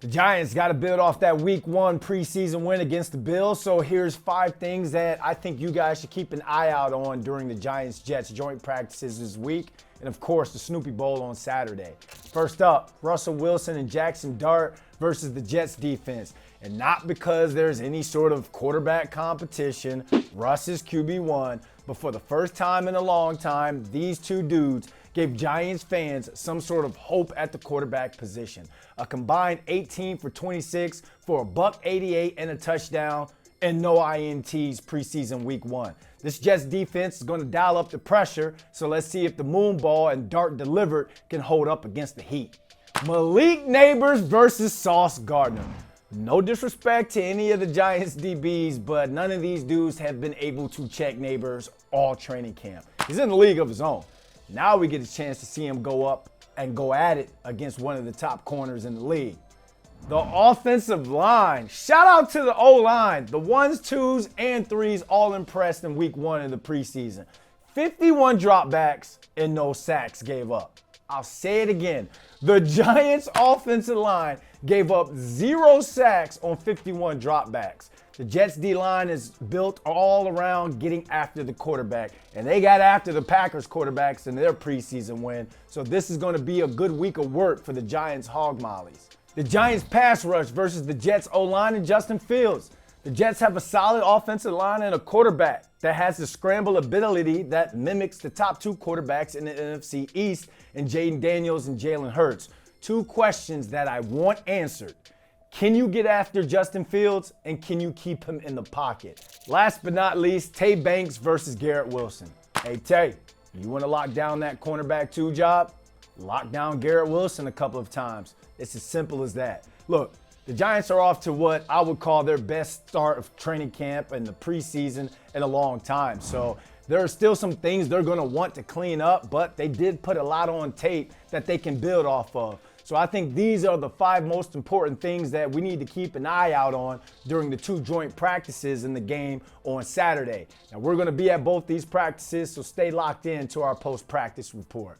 The Giants got to build off that week 1 preseason win against the Bills. So here's 5 things that I think you guys should keep an eye out on during the Giants-Jets joint practices this week. And of course, the Snoopy Bowl on Saturday. First up, Russell Wilson and Jackson Dart versus the Jets defense. And not because there's any sort of quarterback competition. Russ is QB1. But for the first time in a long time, these two dudes gave Giants fans some sort of hope at the quarterback position. A combined 18 for 26 for a $188 and a touchdown and no INTs preseason week 1. This Jets defense is going to dial up the pressure, so let's see if the moon ball and Dart delivered can hold up against the heat. Malik Neighbors versus Sauce Gardner. No disrespect to any of the Giants DBs, but none of these dudes have been able to check Neighbors all training camp. He's in the league of his own. Now we get a chance to see him go up and go at it against one of the top corners in the league. The offensive line. Shout out to the OLine. The 1s, 2s, and 3s all impressed in week 1 of the preseason. 51 dropbacks and no sacks gave up. I'll say it again. The Giants offensive line gave up 0 sacks on 51 dropbacks. The Jets D-line is built all around getting after the quarterback, and they got after the Packers quarterbacks in their preseason win, so this is going to be a good week of work for the Giants hog mollies. The Giants pass rush versus the Jets O-line and Justin Fields. The Jets have a solid offensive line and a quarterback that has the scramble ability that mimics the top 2 quarterbacks in the NFC East in Jaden Daniels and Jalen Hurts. 2 questions that I want answered. Can you get after Justin Fields, and can you keep him in the pocket? Last but not least, Tay Banks versus Garrett Wilson. Hey Tay, you want to lock down that cornerback 2 job? Lock down Garrett Wilson a couple of times. It's as simple as that. Look, the Giants are off to what I would call their best start of training camp and the preseason in a long time. So there are still some things they're going to want to clean up, but they did put a lot on tape that they can build off of. So I think these are the 5 most important things that we need to keep an eye out on during the 2 joint practices in the game on Saturday. Now we're going to be at both these practices, so stay locked in to our post-practice report.